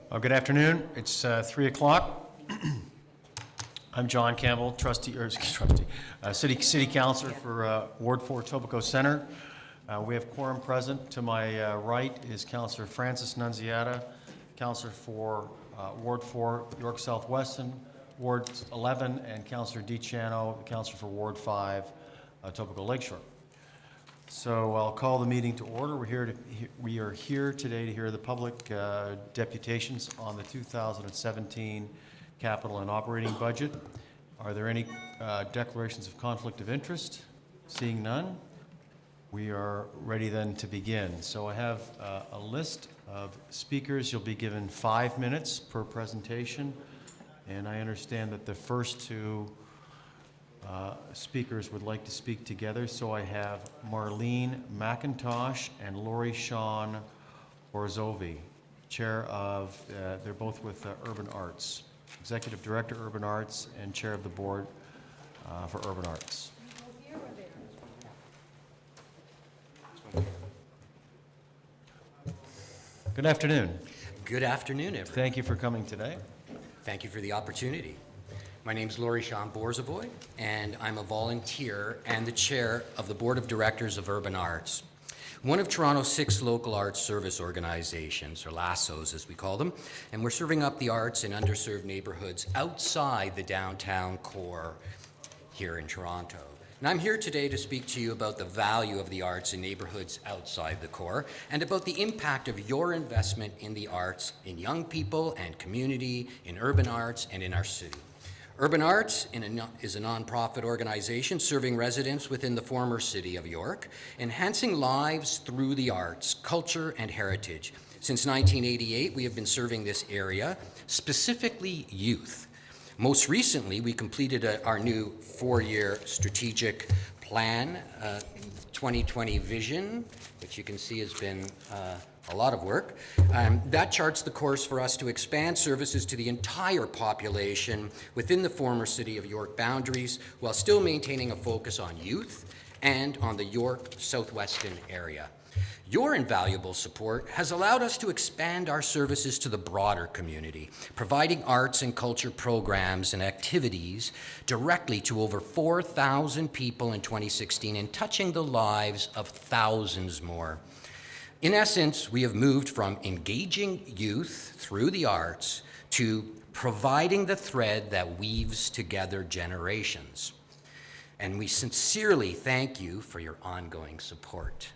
Good afternoon. It's 3 o'clock. I'm John Campbell, City Councilor for Ward 4 Etobicoke Centre. We have quorum present. To my right is Councillor Francis Nunziata, Councillor for Ward 4 York South-Weston, Ward 11, and Councillor DiCiano, Councillor for Ward 5 Etobicoke Lakeshore. So I'll call the meeting to order. We are here today to hear the public deputations on the 2017 capital and operating budget. Are there any declarations of conflict of interest? Seeing none, we are ready then to begin. So I have a list of speakers. You'll be given 5 minutes per presentation, and I understand that the first two speakers would like to speak together. So I have Marlene McIntosh and Lori Sean Orzovi, chair of, they're both with Urban Arts, Executive Director, Urban Arts, and chair of the board for Urban Arts. Good afternoon. Good afternoon, everyone. Thank you for coming today. Thank you for the opportunity. My name is Lori Sean Borzavoy, and I'm a volunteer and the chair of the Board of Directors of Urban Arts, one of Toronto's 6 local arts service organizations, or LASSOs as we call them, and we're serving up the arts in underserved neighborhoods outside the downtown core here in Toronto. And I'm here today to speak to you about the value of the arts in neighborhoods outside the core and about the impact of your investment in the arts in young people and community, in urban arts, and in our city. Urban Arts is a nonprofit organization serving residents within the former city of York, enhancing lives through the arts, culture, and heritage. Since 1988, we have been serving this area, specifically youth. Most recently, we completed our new 4-year strategic plan, 2020 vision, which you can see has been a lot of work. That charts the course for us to expand services to the entire population within the former city of York boundaries while still maintaining a focus on youth and on the York South-Weston area. Your invaluable support has allowed us to expand our services to the broader community, providing arts and culture programs and activities directly to over 4,000 people in 2016 and touching the lives of thousands more. In essence, we have moved from engaging youth through the arts to providing the thread that weaves together generations. And we sincerely thank you for your ongoing support.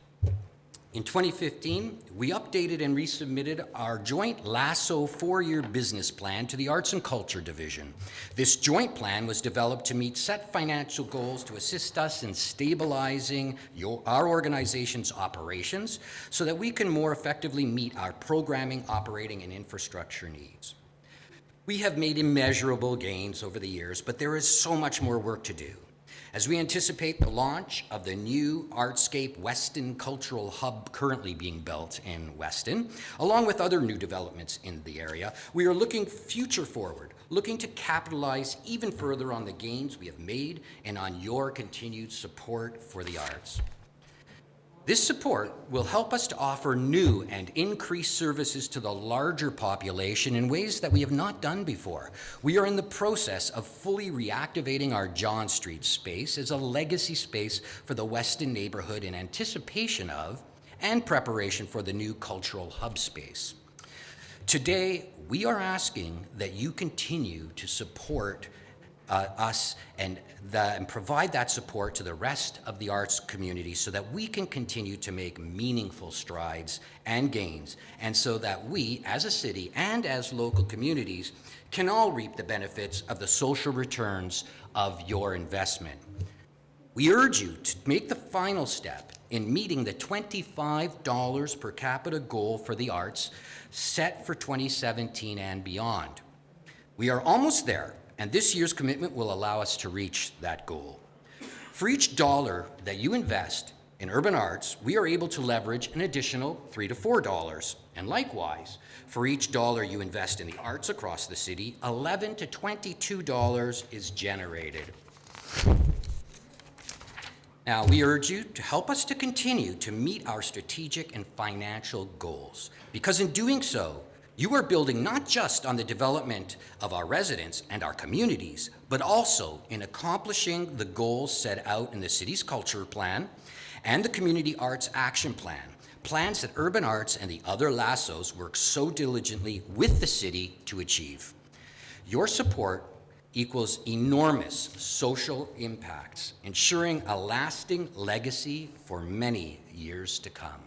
In 2015, we updated and resubmitted our joint LASSO 4-year business plan to the Arts and Culture Division. This joint plan was developed to meet set financial goals to assist us in stabilizing our organization's operations so that we can more effectively meet our programming, operating, and infrastructure needs. We have made immeasurable gains over the years, but there is so much more work to do. As we anticipate the launch of the new Artscape Weston Cultural Hub currently being built in Weston, along with other new developments in the area, we are looking future forward, looking to capitalize even further on the gains we have made and on your continued support for the arts. This support will help us to offer new and increased services to the larger population in ways that we have not done before. We are in the process of fully reactivating our John Street space as a legacy space for the Weston neighborhood in anticipation of and preparation for the new cultural hub space. Today, we are asking that you continue to support us and provide that support to the rest of the arts community so that we can continue to make meaningful strides and gains, and so that we, as a city and as local communities, can all reap the benefits of the social returns of your investment. We urge you to make the final step in meeting the $25 per capita goal for the arts set for 2017 and beyond. We are almost there, and this year's commitment will allow us to reach that goal. For each dollar that you invest in urban arts, we are able to leverage an additional $3 to $4. And likewise, for each dollar you invest in the arts across the city, $11 to $22 is generated. Now, we urge you to help us to continue to meet our strategic and financial goals, because in doing so, You are building not just on the development of our residents and our communities, but also in accomplishing the goals set out in the city's culture plan and the Community Arts Action Plan, plans that Urban Arts and the other LASSOs work so diligently with the city to achieve. Your support equals enormous social impacts, ensuring a lasting legacy for many years to come.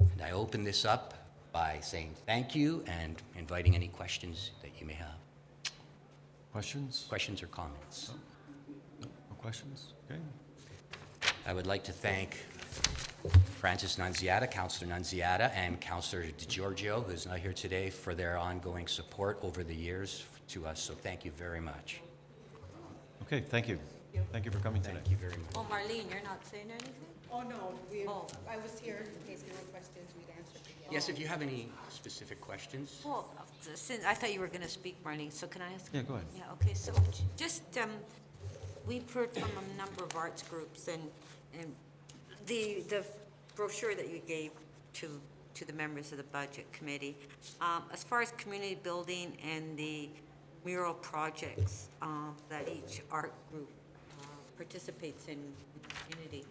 And I open this up by saying thank you and inviting any questions that you may have. Questions? Questions or comments? No questions? Okay. I would like to thank Francis Nunziata, Councillor Nunziata, and Councillor DiGiorgio, who's not here today, for their ongoing support over the years to us. So thank you very much. Okay, thank you. Thank you for coming today. Thank you very much. Oh, Marlene, you're not saying anything? Oh, no, Oh. I was here in case there were questions, we'd answer together. Yes, if you have any specific questions. Well, since, I thought you were going to speak, Marlene, so can I ask? Yeah, go ahead. Yeah, okay, so just, we've heard from a number of arts groups, and the brochure that you gave to the members of the Budget Committee, as far as community building and the mural projects that each art group participates in the community,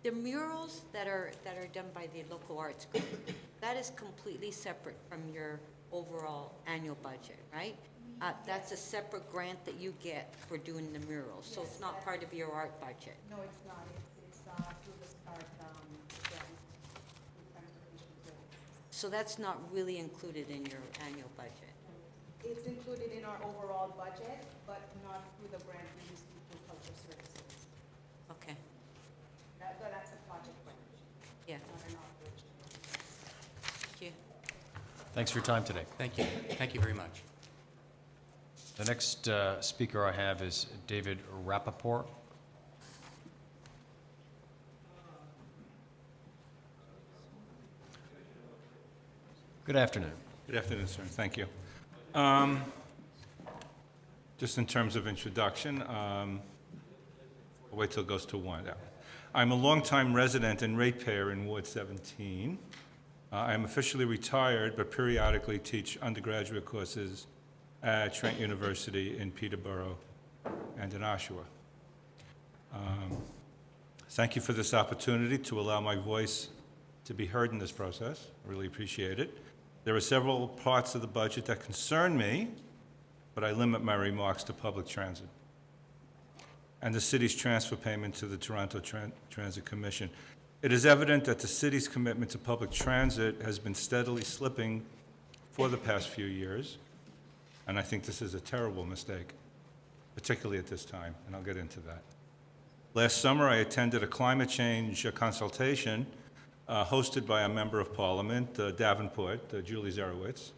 the murals that are done by the local arts group, that is completely separate from your overall annual budget, right? That's a separate grant that you get for doing the murals, so it's not part of your art budget. No, it's not, it's through the START grant. So that's not really included in your annual budget. It's included in our overall budget, but not through the grant we receive through cultural services. Okay, That's a project budget, yeah, not an operation. thank you. Thanks for your time today. Thank you. Thank you very much. The next speaker I have is David Rappaport. Good afternoon. Good afternoon, sir. Thank you. Just in terms of introduction, I'll wait till it goes to one. Yeah. I'm a longtime resident and ratepayer in Ward 17. I am officially retired, but periodically teach undergraduate courses at Trent University in Peterborough and in Oshawa. Thank you for this opportunity to allow my voice to be heard in this process. I really appreciate it. There are several parts of the budget that concern me, but I limit my remarks to public transit and the city's transfer payment to the Toronto Transit Commission. It is evident that the city's commitment to public transit has been steadily slipping for the past few years, and I think this is a terrible mistake, particularly at this time, and I'll get into that. Last summer, I attended a climate change consultation hosted by a member of Parliament, Davenport, Julie Zarowitz.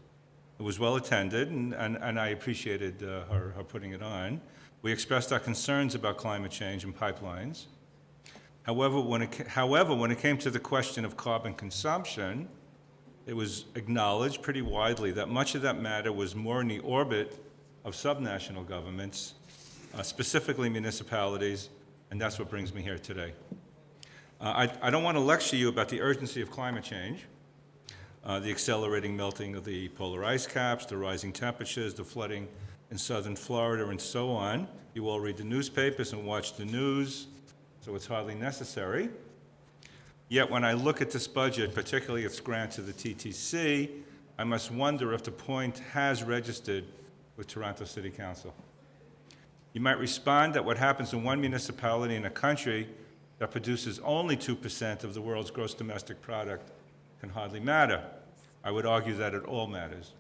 It was well attended, and I appreciated her putting it on. We expressed our concerns about climate change and pipelines. However, when it came to the question of carbon consumption, it was acknowledged pretty widely that much of that matter was more in the orbit of subnational governments, specifically municipalities, and that's what brings me here today. I don't want to lecture you about the urgency of climate change, the accelerating melting of the polar ice caps, the rising temperatures, the flooding in southern Florida, and so on. You all read the newspapers and watch the news, so it's hardly necessary. Yet when I look at this budget, particularly its grant to the TTC, I must wonder if the point has registered with Toronto City Council. You might respond that what happens in one municipality in a country that produces only 2% of the world's gross domestic product can hardly matter. I would argue that it all matters.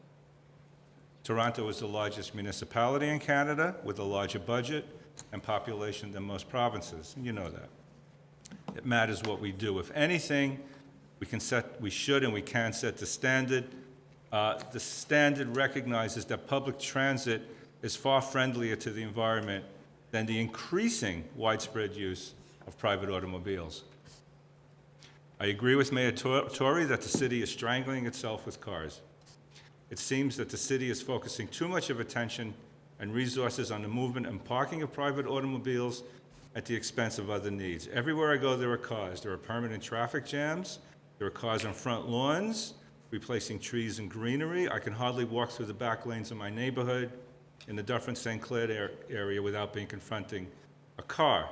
Toronto is the largest municipality in Canada with a larger budget and population than most provinces, and you know that. It matters what we do. If anything, we should and we can set the standard. The standard recognizes that public transit is far friendlier to the environment than the increasing widespread use of private automobiles. I agree with Mayor Tory that the city is strangling itself with cars. It seems that the city is focusing too much of attention and resources on the movement and parking of private automobiles at the expense of other needs. Everywhere I go, there are cars. There are permanent traffic jams. There are cars on front lawns. replacing trees and greenery. I can hardly walk through the back lanes of my neighborhood in the Dufferin-St. Clair area without being confronting a car.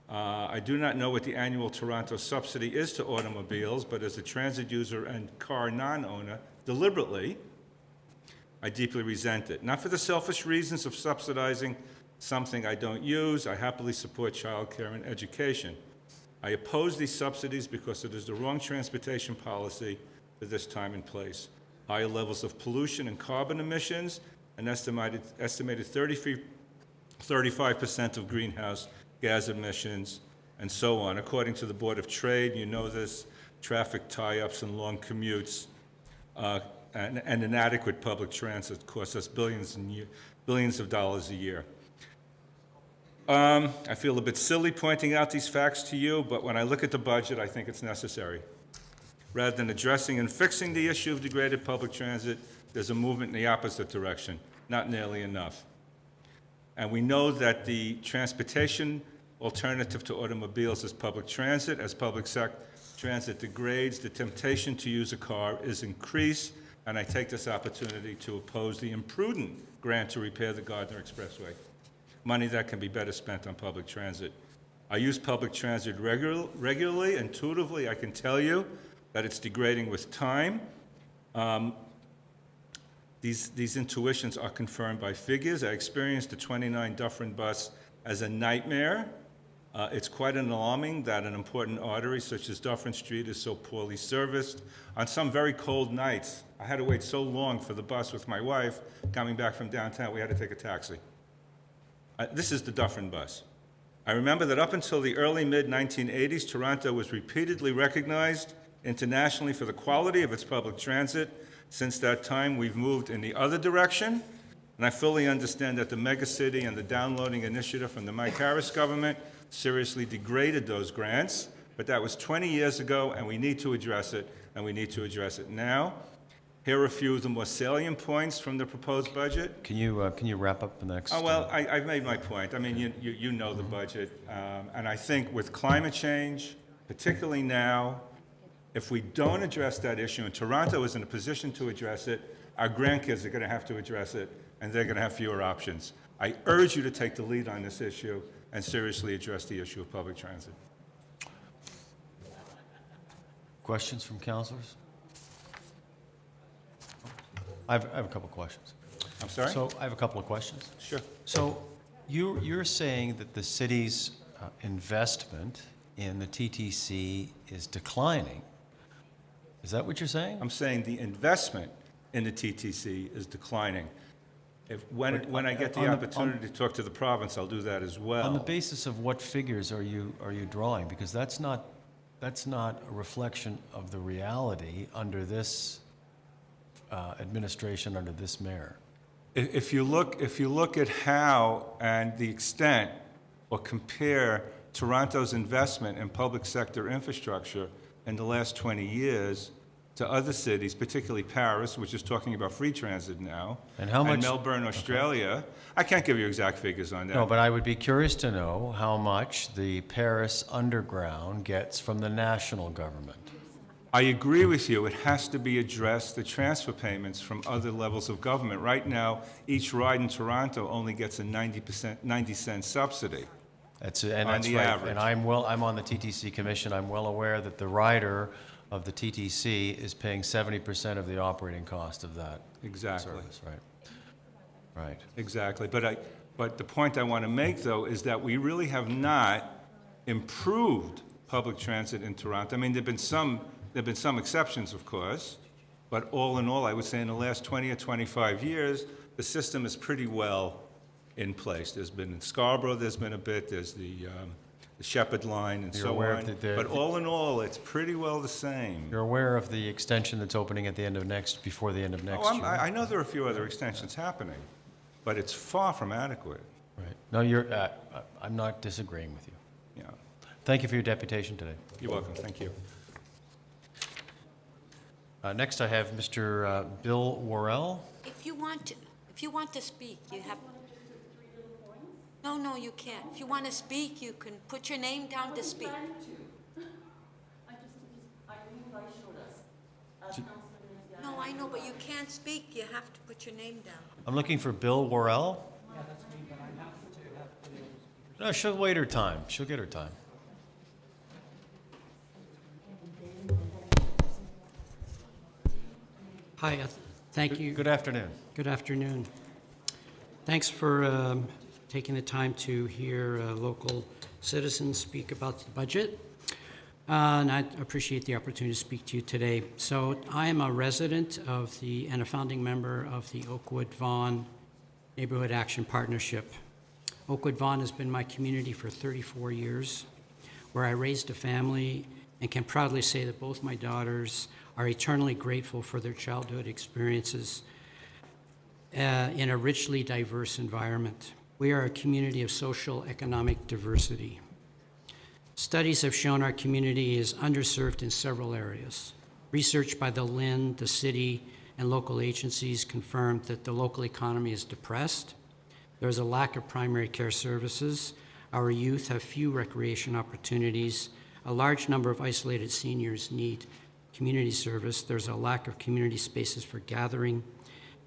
I do not know what the annual Toronto subsidy is to automobiles, but as a transit user and car non-owner, deliberately, I deeply resent it. Not for the selfish reasons of subsidizing something I don't use. I happily support childcare and education. I oppose these subsidies because it is the wrong transportation policy for this time and place. Higher levels of pollution and carbon emissions, an estimated 35% of greenhouse gas emissions, and so on. According to the Board of Trade, you know this, traffic tie-ups and long commutes and inadequate public transit costs us billions of dollars a year. I feel a bit silly pointing out these facts to you, but when I look at the budget, I think it's necessary. Rather than addressing and fixing the issue of degraded public transit, there's a movement in the opposite direction, not nearly enough. And we know that the transportation alternative to automobiles is public transit. As public transit degrades, the temptation to use a car is increased, and I take this opportunity to oppose the imprudent grant to repair the Gardner Expressway, money that can be better spent on public transit. I use public transit regularly. Intuitively, I can tell you that it's degrading with time. These intuitions are confirmed by figures. I experienced the 29 Dufferin bus as a nightmare. It's quite alarming that an important artery such as Dufferin Street is so poorly serviced. On some very cold nights, I had to wait so long for the bus with my wife. Coming back from downtown, we had to take a taxi. This is the Dufferin bus. I remember that up until the early mid-1980s, Toronto was repeatedly recognized internationally for the quality of its public transit. Since that time, we've moved in the other direction, and I fully understand that the megacity and the downloading initiative from the Mike Harris government seriously degraded those grants, but that was 20 years ago, and we need to address it, and we need to address it now. Here are a few of the more salient points from the proposed budget. Can you wrap up in the next? Oh, well, I've made my point. I mean, you know the budget, and I think with climate change, particularly now, if we don't address that issue, and Toronto is in a position to address it, our grandkids are going to have to address it, and they're going to have fewer options. I urge you to take the lead on this issue and seriously address the issue of public transit. Questions from councilors? I have a couple of questions. I'm sorry? So I have a couple of questions. Sure. So you're saying that the city's investment in the TTC is declining. Is that what you're saying? I'm saying the investment in the TTC is declining. When I get the opportunity to talk to the province, I'll do that as well. On the basis of what figures are you drawing? Because that's not a reflection of the reality under this administration, under this mayor. If you look at how and the extent, or compare Toronto's investment in public sector infrastructure in the last 20 years to other cities, particularly Paris, which is talking about free transit now, And how much- Melbourne, Australia, I can't give you exact figures on that. No, but I would be curious to know how much the Paris Underground gets from the national government. I agree with you. It has to be addressed, the transfer payments from other levels of government. Right now, each ride in Toronto only gets a 90-cent subsidy. That's On the right. average. And I'm on the TTC commission. I'm well aware that the rider of the TTC is paying 70% of the operating cost of that Exactly. service, right? Right. Exactly. But the point I want to make, though, is that we really have not improved public transit in Toronto. I mean, there have been some exceptions, of course, but all in all, I would say in the last 20 or 25 years, the system is pretty well in place. There's been in Scarborough, there's been a bit, there's the Shepherd Line and You're so aware on. of But all in all, it's pretty well the same. You're aware of the extension that's opening at the end of before the end of next Oh, year? I know there are a few other extensions happening, but it's far from adequate. Right. No, I'm not disagreeing with you. Yeah. Thank you for your deputation today. You're welcome. Thank you. Next, I have Mr. Bill Worrell. If you want to speak, you have. No, you can't. If you want to speak, you can put your name down to speak. No, I know, but you can't speak. You have to put your name down. I'm looking for Bill Worrell. Yeah, that's me, but I have to have. No, she'll wait her time. She'll get her time. Hi, thank you. Good afternoon. Good afternoon. Thanks for taking the time to hear local citizens speak about the budget. And I appreciate the opportunity to speak to you today. So I am a resident of and a founding member of the Oakwood Vaughan Neighborhood Action Partnership. Oakwood Vaughan has been my community for 34 years, where I raised a family and can proudly say that both my daughters are eternally grateful for their childhood experiences in a richly diverse environment. We are a community of social economic diversity. Studies have shown our community is underserved in several areas. Research by the LIN, the city, and local agencies confirmed that the local economy is depressed. There is a lack of primary care services. Our youth have few recreation opportunities. A large number of isolated seniors need community service. There's a lack of community spaces for gathering,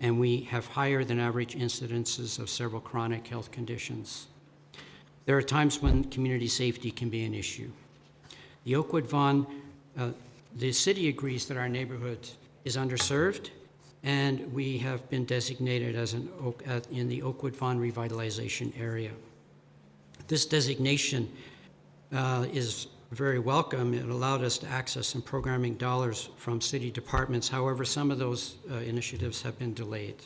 and we have higher than average incidences of several chronic health conditions. There are times when community safety can be an issue. The Oakwood Vaughan, the city agrees that our neighborhood is underserved, and we have been designated as in the Oakwood Vaughan revitalization area. This designation is very welcome. It allowed us to access some programming dollars from city departments. However, some of those initiatives have been delayed.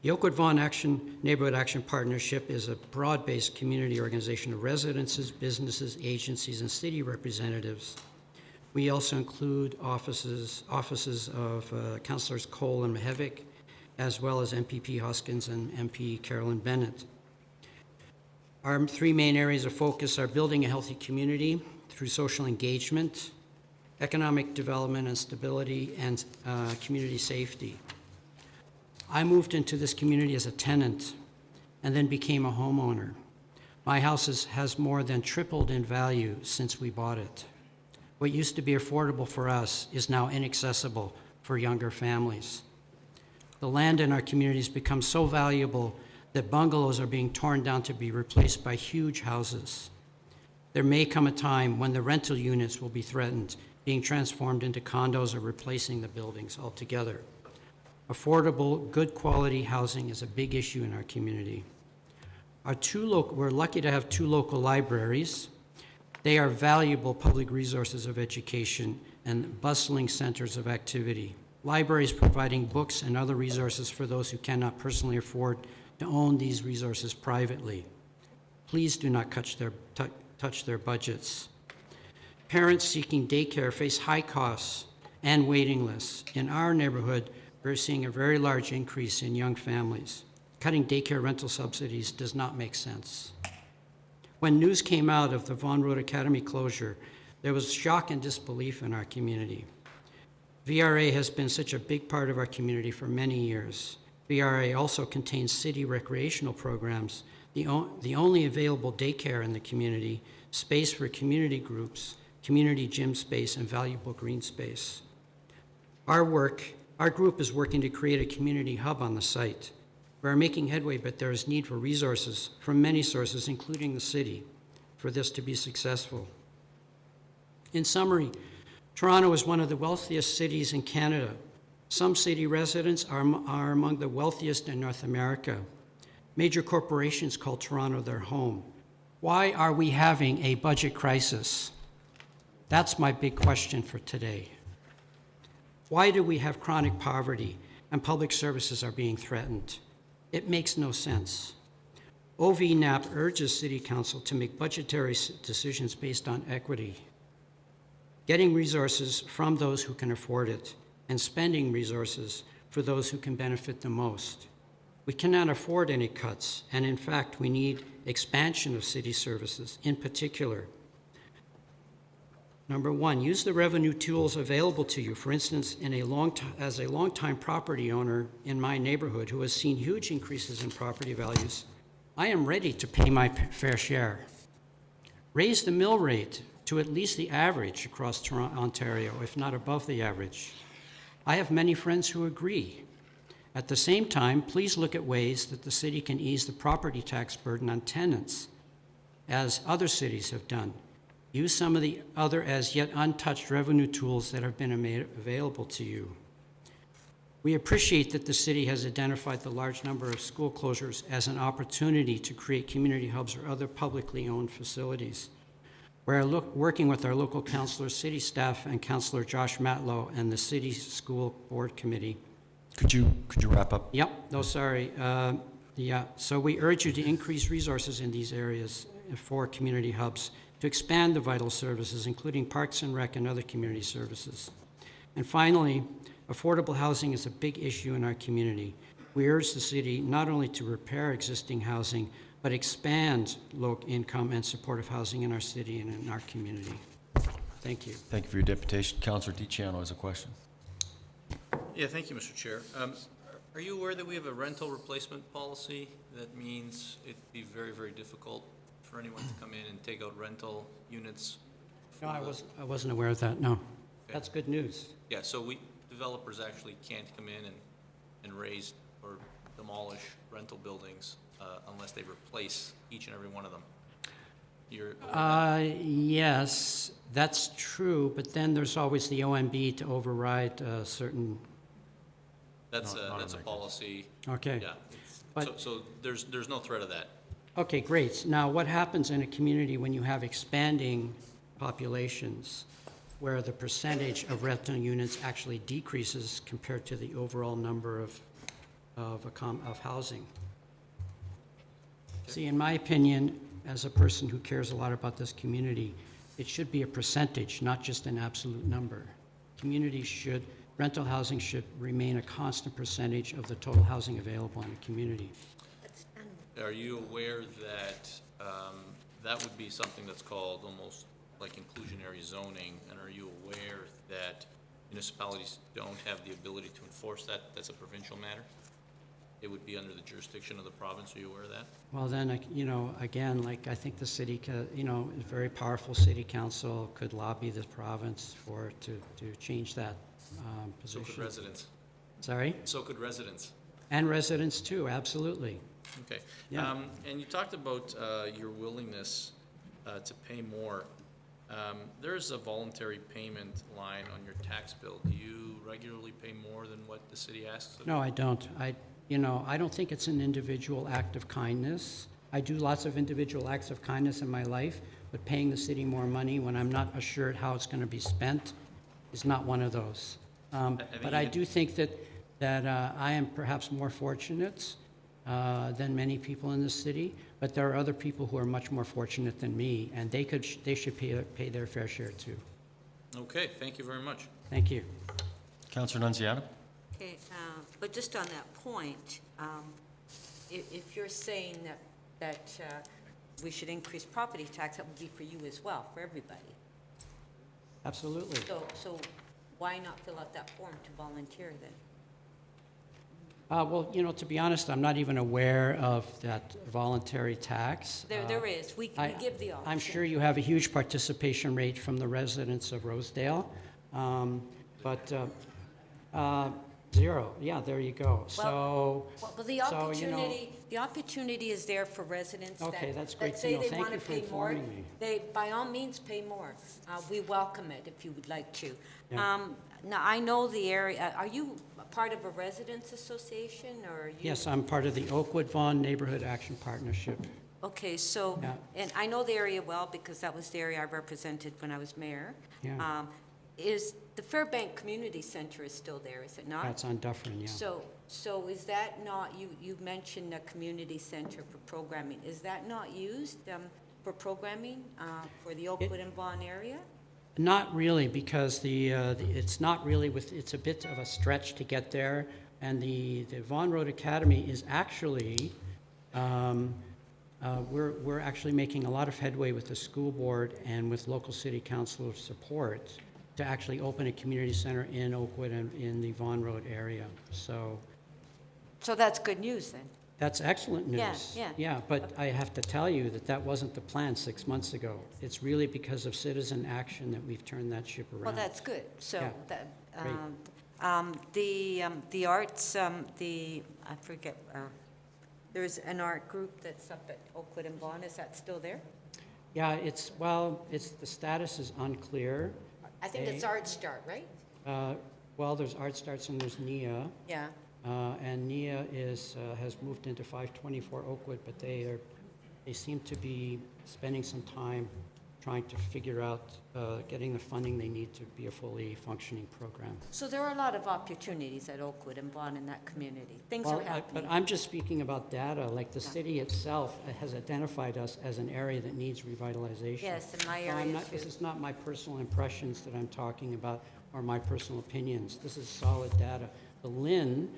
The Oakwood Vaughan Neighborhood Action Partnership is a broad-based community organization of residences, businesses, agencies, and city representatives. We also include offices of Councilors Cole and Mahevic, as well as MPP Hoskins and MP Carolyn Bennett. Our three main areas of focus are building a healthy community through social engagement, economic development and stability, and community safety. I moved into this community as a tenant and then became a homeowner. My house has more than tripled in value since we bought it. What used to be affordable for us is now inaccessible for younger families. The land in our community has become so valuable that bungalows are being torn down to be replaced by huge houses. There may come a time when the rental units will be threatened, being transformed into condos or replacing the buildings altogether. Affordable, good quality housing is a big issue in our community. We're lucky to have two local libraries. They are valuable public resources of education and bustling centers of activity. Libraries providing books and other resources for those who cannot personally afford to own these resources privately. Please do not touch their budgets. Parents seeking daycare face high costs and waiting lists. In our neighborhood, we're seeing a very large increase in young families. Cutting daycare rental subsidies does not make sense. When news came out of the Vaughan Road Academy closure, there was shock and disbelief in our community. VRA has been such a big part of our community for many years. VRA also contains city recreational programs, the only available daycare in the community, space for community groups, community gym space, and valuable green space. Our group is working to create a community hub on the site. We are making headway, but there is need for resources from many sources, including the city, for this to be successful. In summary, Toronto is one of the wealthiest cities in Canada. Some city residents are among the wealthiest in North America. Major corporations call Toronto their home. Why are we having a budget crisis? That's my big question for today. Why do we have chronic poverty and public services are being threatened? It makes no sense. OVNAP urges City Council to make budgetary decisions based on equity, getting resources from those who can afford it, and spending resources for those who can benefit the most. We cannot afford any cuts, and in fact, we need expansion of city services, in particular. Number one, use the revenue tools available to you. For instance, as a longtime property owner in my neighborhood who has seen huge increases in property values, I am ready to pay my fair share. Raise the mill rate to at least the average across Ontario, if not above the average. I have many friends who agree. At the same time, please look at ways that the city can ease the property tax burden on tenants, as other cities have done. Use some of the other as yet untouched revenue tools that have been made available to you. We appreciate that the city has identified the large number of school closures as an opportunity to create community hubs or other publicly owned facilities. We're working with our local councilor, city staff, and Councilor Josh Matlow and the city school board committee. Could you wrap up? Yep, no, sorry. Yeah, so we urge you to increase resources in these areas for community hubs, to expand the vital services, including parks and rec and other community services. And finally, affordable housing is a big issue in our community. We urge the city not only to repair existing housing, but expand low-income and supportive housing in our city and in our community. Thank you. Thank you for your deputation. Councilor DiCiano has a question. Yeah, thank you, Mr. Chair. Are you aware that we have a rental replacement policy? That means it'd be very, very difficult for anyone to come in and take out rental units? No, I wasn't aware of that, no. That's good news. Yeah, so developers actually can't come in and raise or demolish rental buildings unless they replace each and every one of them. Yes, that's true, but then there's always the OMB to override certain, That's not a in policy. okay. Yeah. But- So there's no threat of that. Okay, great. Now, what happens in a community when you have expanding populations where the percentage of rental units actually decreases compared to the overall number of housing? See, in my opinion, as a person who cares a lot about this community, it should be a percentage, not just an absolute number. Rental housing should remain a constant percentage of the total housing available in the community. Are you aware that that would be something that's called almost like inclusionary zoning? And are you aware that municipalities don't have the ability to enforce that? That's a provincial matter. It would be under the jurisdiction of the province. Are you aware of that? Well, then, again, I think the city, a very powerful city council could lobby the province to change that So position. could residents. Sorry? So could residents. And residents too, absolutely. Okay. Yeah. And you talked about your willingness to pay more. There's a voluntary payment line on your tax bill. Do you regularly pay more than what the city asks of you? No, I don't. I don't think it's an individual act of kindness. I do lots of individual acts of kindness in my life, but paying the city more money when I'm not assured how it's going to be spent is not one of those. But I do think that I am perhaps more fortunate than many people in this city, but there are other people who are much more fortunate than me, and they should pay their fair share too. Okay, thank you very much. Thank you. Councilor Nunziata? Okay, but just on that point, if you're saying that we should increase property tax, that would be for you as well, for everybody. Absolutely. So why not fill out that form to volunteer then? Well, to be honest, I'm not even aware of that voluntary tax. There is, we give the option. I'm sure you have a huge participation rate from the residents of Rosedale, but zero, yeah, there you go. So, Well, the opportunity is there for residents Okay, that's great that to say know. they Thank want you to for pay more. informing me. They, by all means, pay more. We welcome it if you would like to. Yeah. Now, I know the area, are you part of a residents association, or are you? yes, I'm part of the Oakwood Vaughan Neighborhood Action Partnership. Okay, so, Yeah. and I know the area well because that was the area I represented when I was mayor. Yeah. Is the Fairbank Community Center is still there, is it not? That's on Dufferin, yeah. So is that not, you mentioned a community center for programming, is that not used for programming for the Oakwood and Vaughan area? Not really, because it's not really it's a bit of a stretch to get there, and the Vaughan Road Academy is actually, we're actually making a lot of headway with the school board and with local city council support to actually open a community center in Oakwood and in the Vaughan Road area. So So that's good news then. that's excellent news. Yeah. Yeah, but I have to tell you that wasn't the plan 6 months ago. It's really because of citizen action that we've turned that ship around. Well, that's good. So Yeah. that, Great. The arts, I forget, there's an art group that's up at Oakwood and Vaughan, is that still there? Yeah, the status is unclear. I think it's Art Start, right? Well, there's Art Starts and there's NIA. Yeah. And NIA has moved into 524 Oakwood, but they seem to be spending some time trying to figure out getting the funding they need to be a fully functioning program. So there are a lot of opportunities at Oakwood and Vaughan in that community. Things are But happening. I'm just speaking about data, like the city itself has identified us as an area that needs revitalization. Yes, in my So I'm area not- too. This is not my personal impressions that I'm talking about or my personal opinions. This is solid data. The Lynn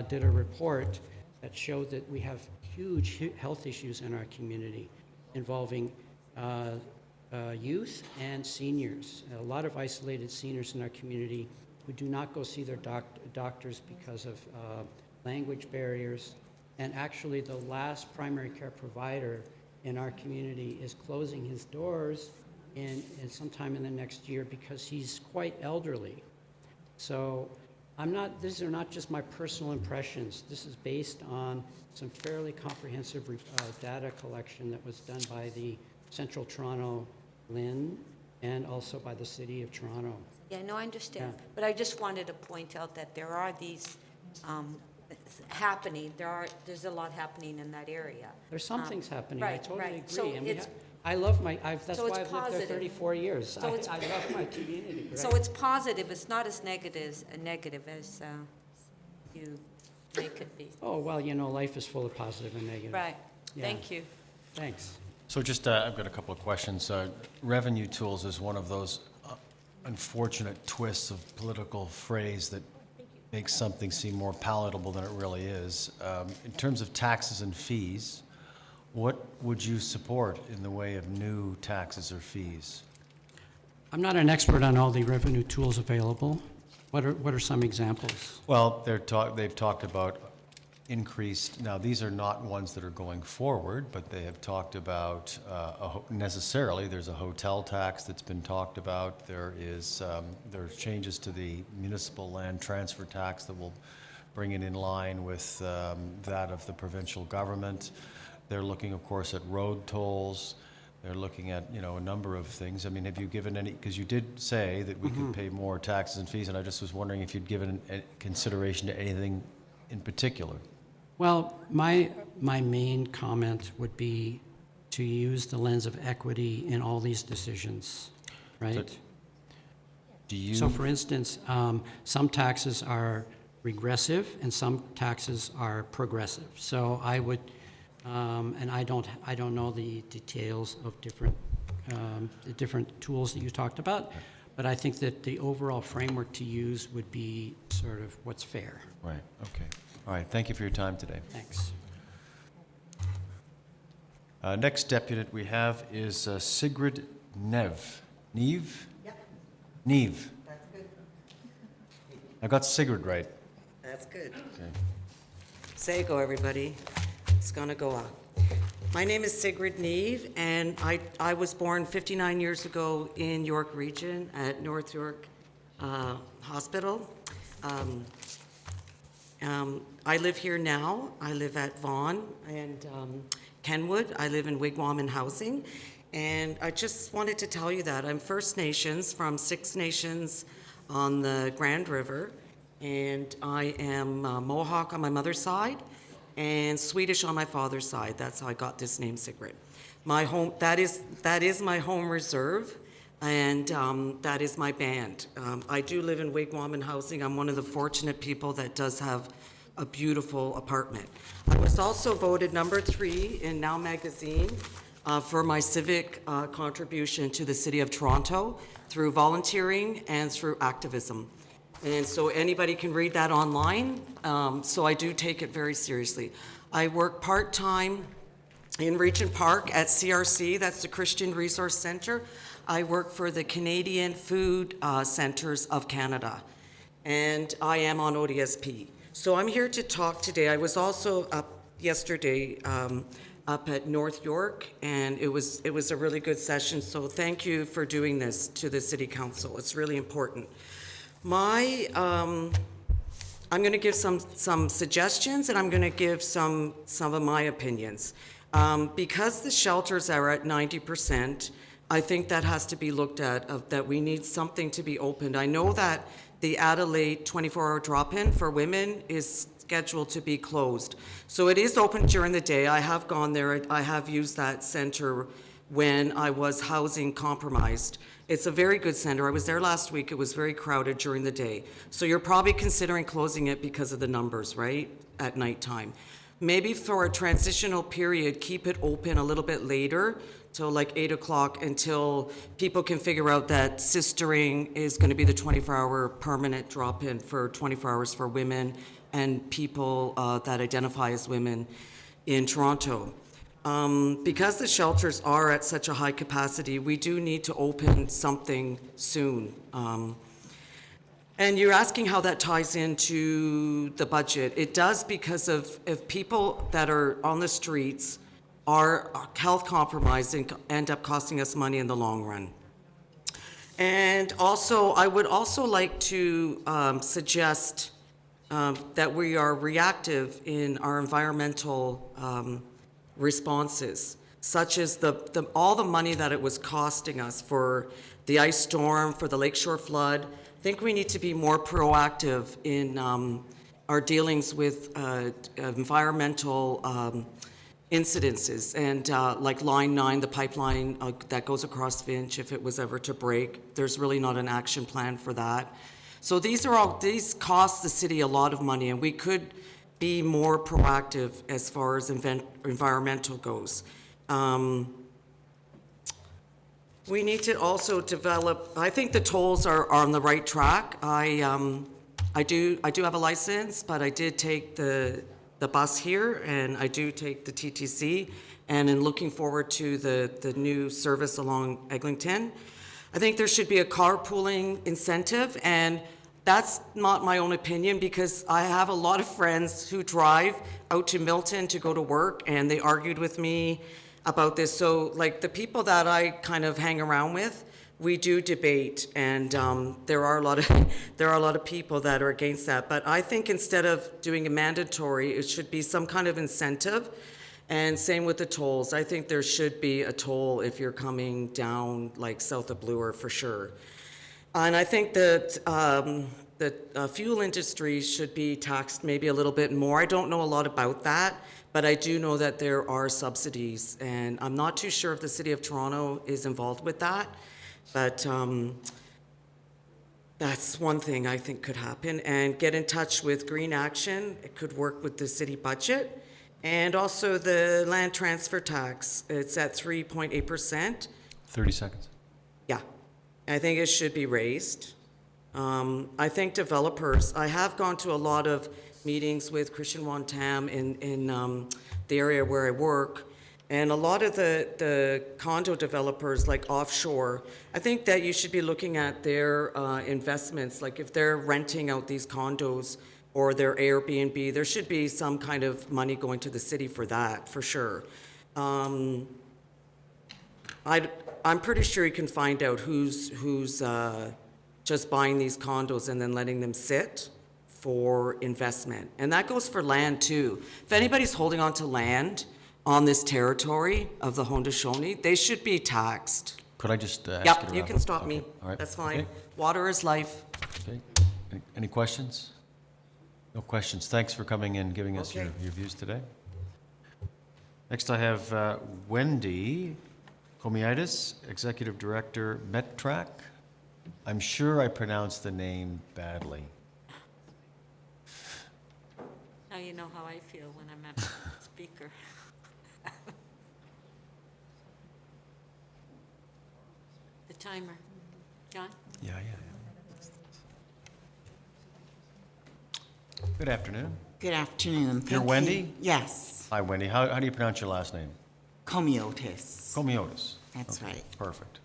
did a report that showed that we have huge health issues in our community involving youth and seniors. A lot of isolated seniors in our community who do not go see their doctors because of language barriers. And actually, the last primary care provider in our community is closing his doors in sometime in the next year because he's quite elderly. So these are not just my personal impressions. This is based on some fairly comprehensive data collection that was done by the Central Toronto Lynn and also by the City of Toronto. Yeah, no, I understand. Yeah. But I just wanted to point out that there are these happening, there's a lot happening in that area. There's some things happening, I right, totally right. agree. So And it's- I love that's So it's why I've lived there positive. 34 years. So it's- I love my community, right? So it's positive, it's not as negative as you make it be. Oh, well, life is full of positive and negative. Right, Yeah. thank you. Thanks. So just, I've got a couple of questions. Revenue tools is one of those unfortunate twists of political phrase that makes something seem more palatable than it really is. In terms of taxes and fees, what would you support in the way of new taxes or fees? I'm not an expert on all the revenue tools available. What are some examples? Well, they've talked about increased, now these are not ones that are going forward, but they have talked about, necessarily, there's a hotel tax that's been talked about. There's changes to the municipal land transfer tax that will bring it in line with that of the provincial government. They're looking, of course, at road tolls. They're looking at, a number of things. I mean, have you given any, because you did say that we could pay more taxes and fees, and I just was wondering if you'd given consideration to anything in particular. Well, my main comment would be to use the lens of equity in all these decisions, right? Do you? So for instance, some taxes are regressive and some taxes are progressive. So I would, and I don't know the details of the different tools that you talked about, but I think that the overall framework to use would be sort of what's fair. Right, okay. All right, thank you for your time today. Thanks. Next deputy we have is Sigrid Neve. Neve? Yep, Neve. that's good. I got Sigrid right. That's good. Okay. Sego, everybody. It's gonna go on. My name is Sigrid Neve, and I was born 59 years ago in York Region at North York Hospital. I live here now. I live at Vaughan and Kenwood. I live in Wigwam and Housing. And I just wanted to tell you that I'm First Nations from 6 nations on the Grand River. And I am Mohawk on my mother's side and Swedish on my father's side. That's how I got this name, Sigrid. My home, that is my home reserve, and that is my band. I do live in Wigwam and Housing. I'm one of the fortunate people that does have a beautiful apartment. I was also voted number 3 in Now Magazine for my civic contribution to the City of Toronto through volunteering and through activism. And so anybody can read that online, so I do take it very seriously. I work part-time in Regent Park at CRC, that's the Christian Resource Centre. I work for the Canadian Food Centres of Canada, and I am on ODSP. So I'm here to talk today. I was also up yesterday up at North York, and it was a really good session, so thank you for doing this to the City Council. It's really important. I'm going to give some suggestions, and I'm going to give some of my opinions. Because the shelters are at 90%, I think that has to be looked at, that we need something to be opened. I know that the Adelaide 24-hour drop-in for women is scheduled to be closed. So it is open during the day. I have gone there. I have used that center when I was housing compromised. It's a very good center. I was there last week. It was very crowded during the day. So you're probably considering closing it because of the numbers, right, at nighttime. Maybe for a transitional period, keep it open a little bit later, till like 8 o'clock, until people can figure out that sistering is going to be the 24-hour permanent drop-in for 24 hours for women and people that identify as women in Toronto. Because the shelters are at such a high capacity, we do need to open something soon. And you're asking how that ties into the budget. It does, because of if people that are on the streets are health compromised and end up costing us money in the long run. And also, I would also like to suggest that we are reactive in our environmental responses, such as all the money that it was costing us for the ice storm, for the lakeshore flood. I think we need to be more proactive in our dealings with environmental incidences, and like Line 9, the pipeline that goes across Finch, if it was ever to break, there's really not an action plan for that. So these cost the city a lot of money, and we could be more proactive as far as environmental goes. We need to also develop, I think the tolls are on the right track. I do have a license, but I did take the bus here, and I do take the TTC, and in looking forward to the new service along Eglinton. I think there should be a carpooling incentive, and that's not my own opinion, because I have a lot of friends who drive out to Milton to go to work, and they argued with me about this. So like the people that I kind of hang around with, we do debate, and there are a lot of people that are against that. But I think instead of doing a mandatory, it should be some kind of incentive. And same with the tolls. I think there should be a toll if you're coming down like south of Bloor, for sure. And I think that the fuel industry should be taxed maybe a little bit more. I don't know a lot about that, but I do know that there are subsidies, and I'm not too sure if the City of Toronto is involved with that, but that's one thing I think could happen. And get in touch with Green Action. It could work with the city budget. And also the land transfer tax. It's at 3.8%. 30 seconds. Yeah, I think it should be raised. I think developers, I have gone to a lot of meetings with Christian Wantam in the area where I work, and a lot of the condo developers, like offshore, I think that you should be looking at their investments. Like if they're renting out these condos or their Airbnb, there should be some kind of money going to the city for that, for sure. I'm pretty sure you can find out who's just buying these condos and then letting them sit for investment. And that goes for land too. If anybody's holding on to land on this territory of the Haudenosaunee, they should be taxed. Could I just ask Yep, to you wrap can up? stop me. Okay, all right. That's fine. Okay, Water is life. okay. Any questions? No questions. Thanks for coming in and giving us your Okay. views today. Next, I have Wendy Komiaitis, Executive Director, MetTrack. I'm sure I pronounced the name badly. Now you know how I feel when I'm at speaker. The timer. John? Yeah. Good afternoon. Good afternoon. You're Thank Wendy? you. Yes, Hi, Wendy. How do you pronounce your last name? Comiotis. Komiotis. That's right. Perfect.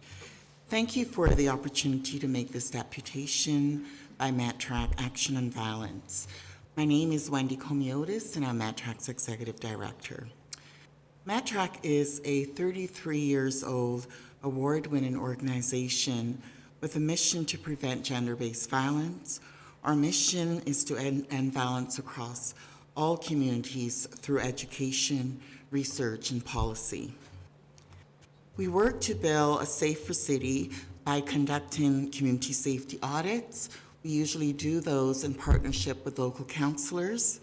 Thank you for the opportunity to make this deputation by MatTrack Action on Violence. My name is Wendy Comiotis, and I'm MatTrack's Executive Director. MatTrack is a 33 years old award-winning organization with a mission to prevent gender-based violence. Our mission is to end violence across all communities through education, research, and policy. We work to build a safer city by conducting community safety audits. We usually do those in partnership with local councilors.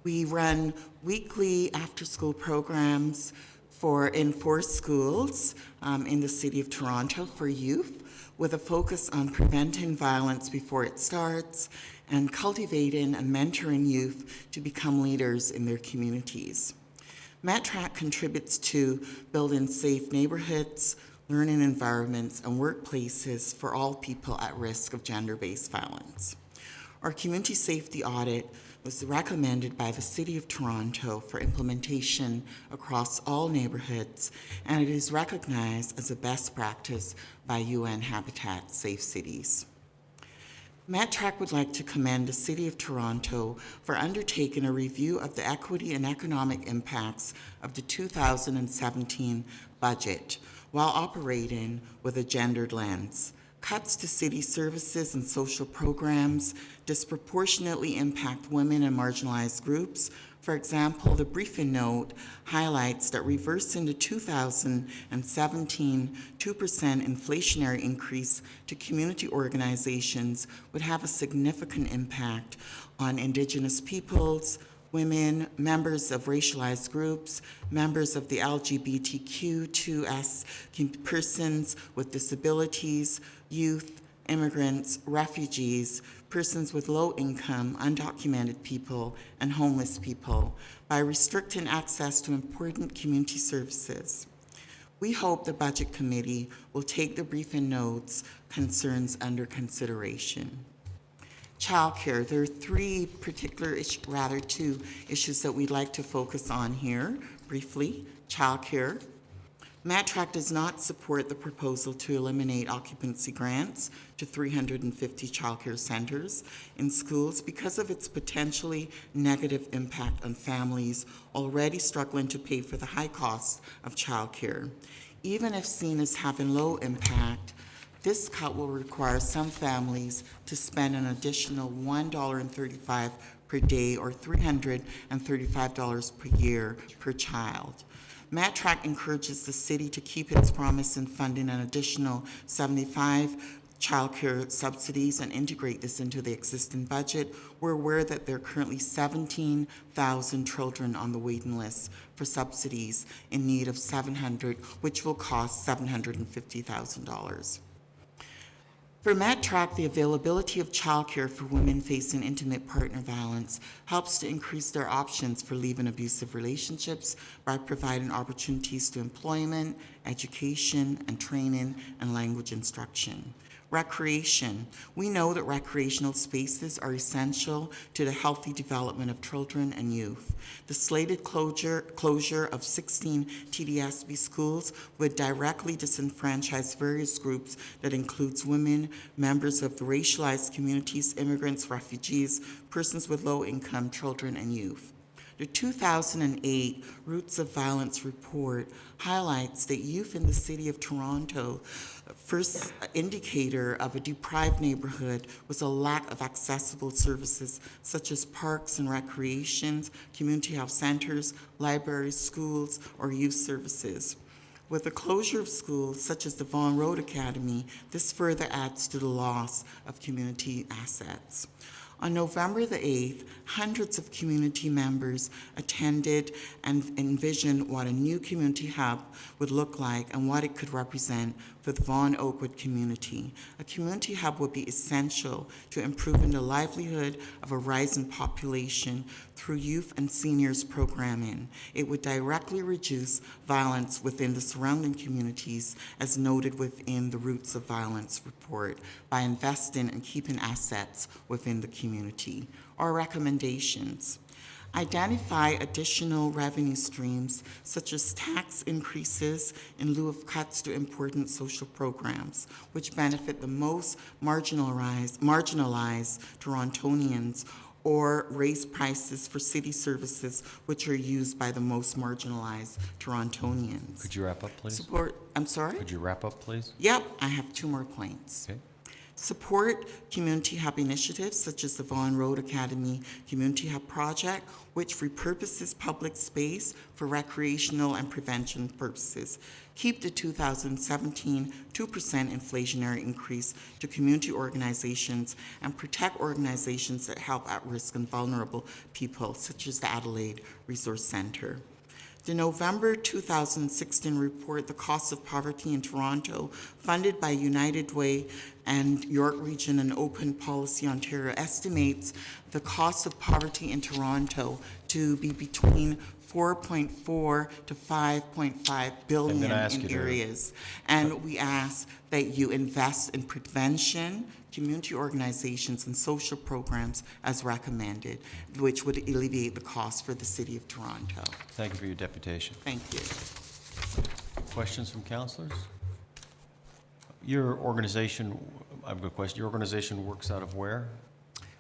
We run weekly after-school programs in 4 schools in the City of Toronto for youth, with a focus on preventing violence before it starts and cultivating and mentoring youth to become leaders in their communities. MatTrack contributes to building safe neighborhoods, learning environments, and workplaces for all people at risk of gender-based violence. Our community safety audit was recommended by the City of Toronto for implementation across all neighborhoods, and it is recognized as a best practice by UN Habitat Safe Cities. MatTrack would like to commend the City of Toronto for undertaking a review of the equity and economic impacts of the 2017 budget while operating with a gendered lens. Cuts to city services and social programs disproportionately impact women and marginalized groups. For example, the briefing note highlights that reversing the 2017 2% inflationary increase to community organizations would have a significant impact on Indigenous peoples, women, members of racialized groups, members of the LGBTQ2S persons with disabilities, youth, immigrants, refugees, persons with low income, undocumented people, and homeless people by restricting access to important community services. We hope the Budget Committee will take the briefing notes concerns under consideration. Childcare, there are 2 issues that we'd like to focus on here briefly. Childcare. MatTrack does not support the proposal to eliminate occupancy grants to 350 childcare centers in schools because of its potentially negative impact on families already struggling to pay for the high cost of childcare. Even if seen as having low impact, this cut will require some families to spend an additional $1.35 per day or $335 per year per child. MatTrack encourages the city to keep its promise in funding an additional 75 childcare subsidies and integrate this into the existing budget. We're aware that there are currently 17,000 children on the waiting list for subsidies in need of which will cost $750,000. For MatTrack, the availability of childcare for women facing intimate partner violence helps to increase their options for leaving abusive relationships by providing opportunities to employment, education, and training and language instruction. Recreation. We know that recreational spaces are essential to the healthy development of children and youth. The slated closure of 16 TDSB schools would directly disenfranchise various groups that includes women, members of the racialized communities, immigrants, refugees, persons with low income, children, and youth. The 2008 Roots of Violence report highlights that youth in the City of Toronto, first indicator of a deprived neighborhood was a lack of accessible services such as parks and recreations, community health centers, libraries, schools, or youth services. With the closure of schools such as the Vaughan Road Academy, this further adds to the loss of community assets. On November the 8th, hundreds of community members attended and envisioned what a new community hub would look like and what it could represent for the Vaughan Oakwood community. A community hub would be essential to improving the livelihood of a rising population through youth and seniors programming. It would directly reduce violence within the surrounding communities, as noted within the Roots of Violence report, by investing and keeping assets within the community. Our recommendations: identify additional revenue streams such as tax increases in lieu of cuts to important social programs, which benefit the most marginalized Torontonians, or raise prices for city services which are used by the most marginalized Torontonians. Could you wrap up, please? I'm sorry? Could you wrap up, please? Yep, I have 2 more points. Okay. Support community hub initiatives such as the Vaughan Road Academy Community Hub Project, which repurposes public space for recreational and prevention purposes. Keep the 2017 2% inflationary increase to community organizations and protect organizations that help at-risk and vulnerable people, such as the Adelaide Resource Centre. The November 2016 report, The Cost of Poverty in Toronto, funded by United Way and York Region and Open Policy Ontario, estimates the cost of poverty in Toronto to be between 4.4 to 5.5 billion in areas. And we ask that you invest in prevention, community organizations, and social programs as recommended, which would alleviate the cost for the City of Toronto. Thank you for your deputation. Thank you. Questions from councilors? Your organization, I have a good question. Your organization works out of where?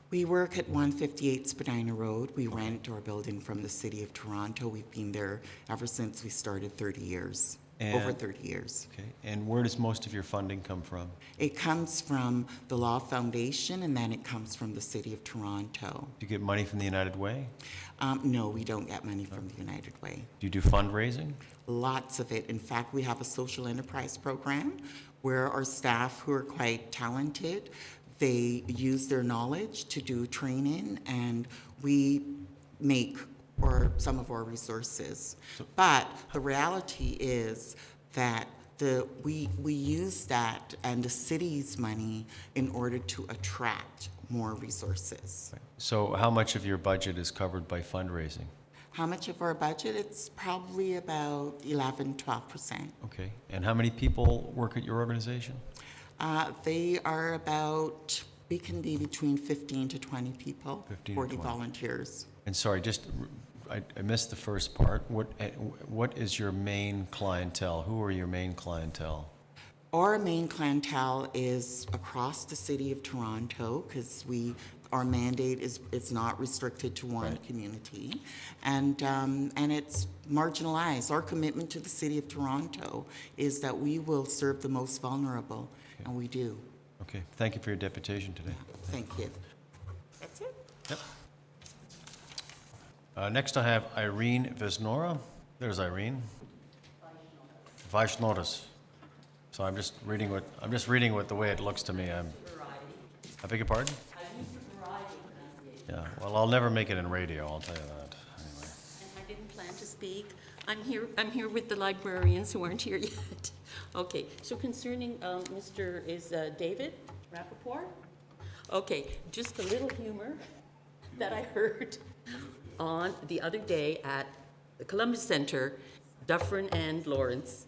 We work at 158 Spadina Road. We rent our building from the City of Toronto. We've been there ever since we started 30 years, over 30 years. Okay, and where does most of your funding come from? It comes from the Law Foundation, and then it comes from the City of Toronto. Do you get money from the United Way? No, we don't get money from the United Way. Do you do fundraising? Lots of it. In fact, we have a social enterprise program where our staff, who are quite talented, they use their knowledge to do training, and we make some of our resources. But the reality is that we use that and the city's money in order to attract more resources. So how much of your budget is covered by fundraising? How much of our budget? It's probably about 11-12%. Okay, and how many people work at your organization? They are about, we can be between 15 to 20 people, 15 to 40 20. volunteers. And sorry, I missed the first part. What is your main clientele? Who are your main clientele? Our main clientele is across the City of Toronto, because our mandate is not restricted to one community, and it's marginalized. Our commitment to the City of Toronto is that we will serve the most vulnerable, and we do. Okay, thank you for your deputation today. Thank you. That's it. Yep. Next I have Irene Vesnora. There's Irene. Vaishnoras. So I'm just reading what the way it looks to me. I beg your pardon? Yeah, well, I'll never make it in radio, I'll tell you that. Anyway. And I didn't plan to speak. I'm here with the librarians who aren't here yet. Okay, so concerning David Rappaport? Okay, just a little humor that I heard on the other day at the Columbus Center, Dufferin and Lawrence.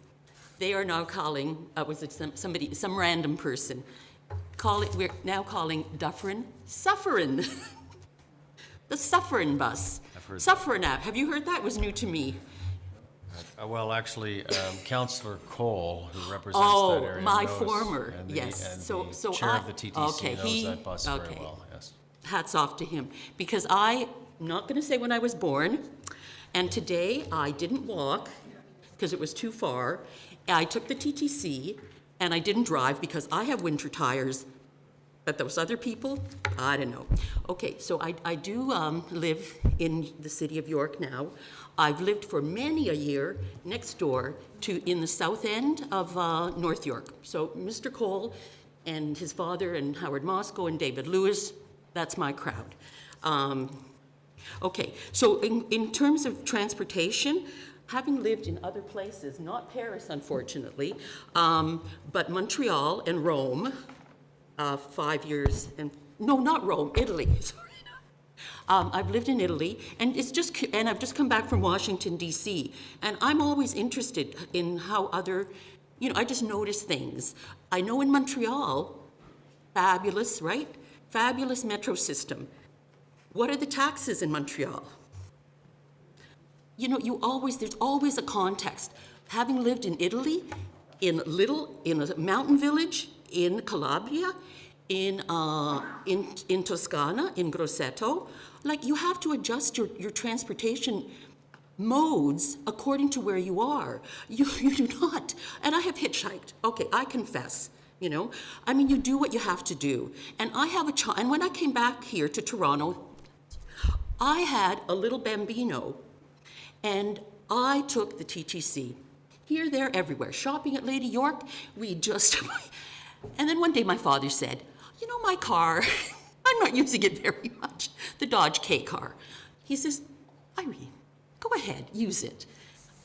They are now calling, some random person, we're now calling Dufferin Sufferin. The Sufferin bus. Sufferin app. Have you heard that? It was new to me. Well, actually, Councillor Cole, who represents that area, my knows, former, and yes. And So the chair of the TTC knows that bus very okay. well, yes. Hats off to him. Because I'm not going to say when I was born, and today I didn't walk because it was too far. I took the TTC, and I didn't drive because I have winter tires. But those other people, I don't know. Okay, so I do live in the city of York now. I've lived for many a year next door in the south end of North York. So Mr. Cole and his father and Howard Moscow and David Lewis, that's my crowd. Okay, so in terms of transportation, having lived in other places, not Paris unfortunately, but Montreal and Rome, 5 years, no, not Rome, Italy, sorry. I've lived in Italy, and I've just come back from Washington, D.C., and I'm always interested in how I just notice things. I know in Montreal, fabulous, right? Fabulous metro system. What are the taxes in Montreal? There's always a context. Having lived in Italy, in a mountain village, in Calabria, in Toscana, in Grosseto, you have to adjust your transportation modes according to where you are. You do not. And I have hitchhiked. Okay, I confess. you know? I mean, you do what you have to do. And I have a child, and when I came back here to Toronto, I had a little bambino, and I took the TTC. Here, there, everywhere. Shopping at Lady York, we just... And then one day my father said, you know, my car, I'm not using it very much, the Dodge K car. He says, Irene, go ahead, use it.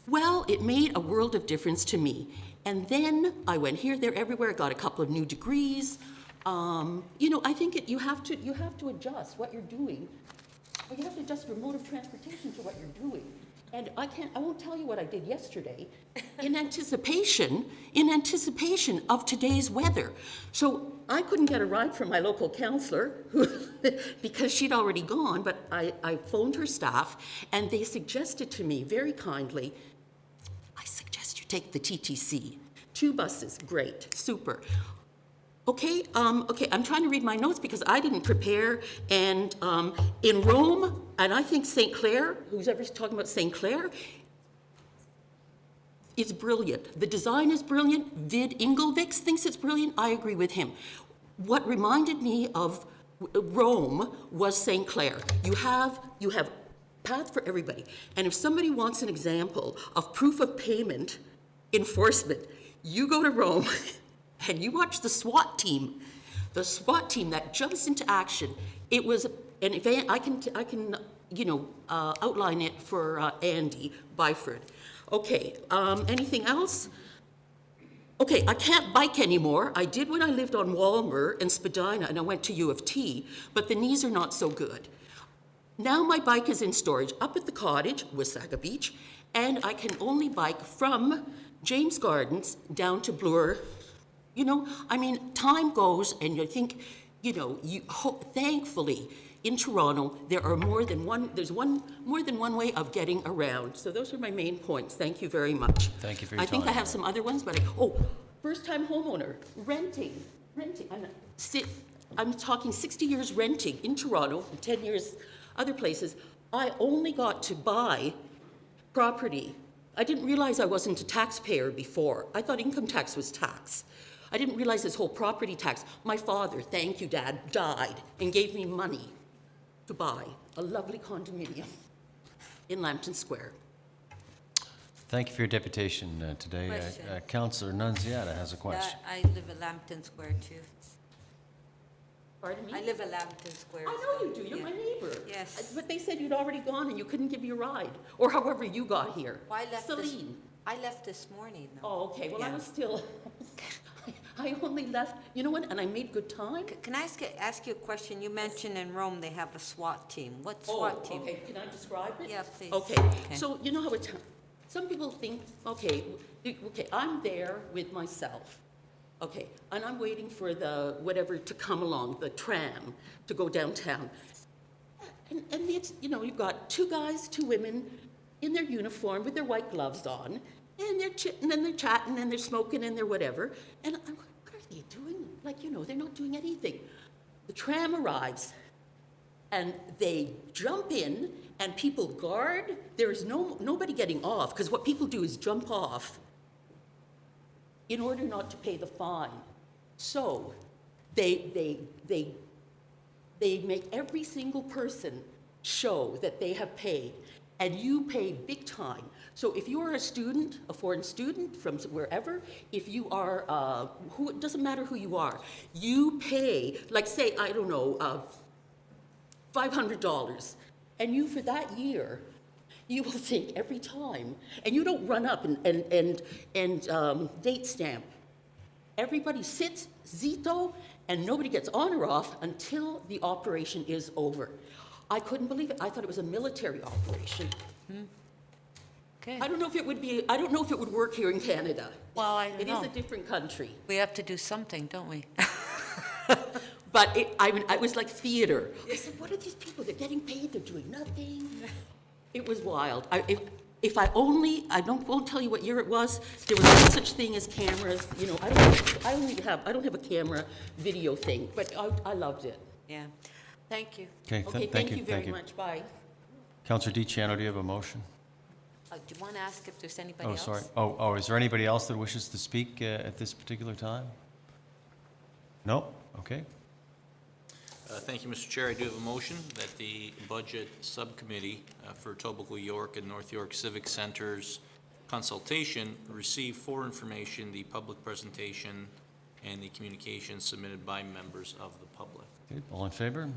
Well, it made a world of difference to me. And then I went here, there, everywhere, got a couple of new degrees. You know, I think you have to adjust what you're doing. Or you have to adjust your mode of transportation to what you're doing. And I won't tell you what I did yesterday in anticipation of today's weather. So I couldn't get a ride from my local counselor because she'd already gone, but I phoned her staff and they suggested to me very kindly, I suggest you take the TTC. 2 buses, great, super. Okay, I'm trying to read my notes because I didn't prepare. And in Rome, and I think St. Clair, who's ever talking about St. Clair, is brilliant. The design is brilliant. Vid Ingelvix thinks it's brilliant. I agree with him. What reminded me of Rome was St. Clair. You have path for everybody. And if somebody wants an example of proof of payment enforcement, you go to Rome and you watch the SWAT team that jumps into action. It was an event. I can outline it for Andy Byford. Okay, anything else? Okay, I can't bike anymore. I did when I lived on Walmer and Spadina and I went to U of T, but the knees are not so good. Now my bike is in storage up at the cottage, Wasaga Beach, and I can only bike from James Gardens down to Bloor. You know, I mean, time goes, and you think, you know, thankfully, in Toronto, there are more than one way of getting around. So those are my main points. Thank you very much. Thank you for your I think I time. have some other ones, but first-time homeowner, renting. I'm talking 60 years renting in Toronto, 10 years other places. I only got to buy property. I didn't realize I wasn't a taxpayer before. I thought income tax was tax. I didn't realize this whole property tax. My father, thank you, Dad, died and gave me money to buy a lovely condominium in Lambton Square. Thank you for your deputation today. Question. Councillor Nunziata has a question. I live at Lambton Square too. Pardon me? I live at Lambton Square. I know you do, you're yeah. my neighbor. Yes. But they said you'd already gone and you couldn't give me a ride, or however you got here. Well, Celine. I left this morning though. Oh, okay, well, I Yeah. was still, I only left, you know what, and I made good time. Can I ask you a question? You mentioned in Rome they have a SWAT team. What SWAT team? Okay, can I describe it? Yeah, please. Okay, Okay. so you know how some people think, okay, I'm there with myself. Okay, and I'm waiting for the whatever to come along, the tram, to go downtown. And it's, you know, you've got 2 guys, 2 women in their uniform with their white gloves on, and they're chitting and they're chatting and they're smoking and they're whatever. And I'm like, what are they doing? Like, you know, they're not doing anything. The tram arrives and they jump in and people guard. There is nobody getting off, because what people do is jump off in order not to pay the fine. So they make every single person show that they have paid, and you pay big time. So if you are a student, a foreign student from wherever, if you are, it doesn't matter who you are, you pay, like say, I don't know, $500, and you for that year, you will think every time, and you don't run up and date stamp. Everybody sits, zito, and nobody gets on or off until the operation is over. I couldn't believe it. I thought it was a military operation. Okay. I don't know if it would work here in Canada. Well, I don't It know. is a different country. We have to do something, don't we? But it was like theater. I said, what are these people? They're getting paid, they're doing nothing. It was wild. If I won't tell you what year it was. There was no such thing as cameras. You know, I don't have a camera video thing, but I loved it. Yeah. Thank you. Okay, Okay, thank you very much. Bye. Councillor DiCiano, do you have a motion? Do you want to ask if there's anybody Oh, else? sorry. Oh, is there anybody else that wishes to speak at this particular time? No? Okay. Thank you, Mr. Chair. I do have a motion that the Budget Subcommittee for Etobicoke York and North York Civic Center's consultation receive for information the public presentation and the communications submitted by members of the public. Okay, all in favor?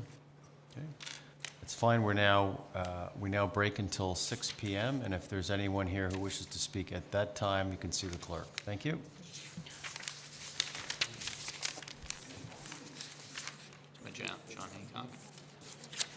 Okay. It's fine, we now break until 6 PM, and if there's anyone here who wishes to speak at that time, you can see the clerk. Thank you.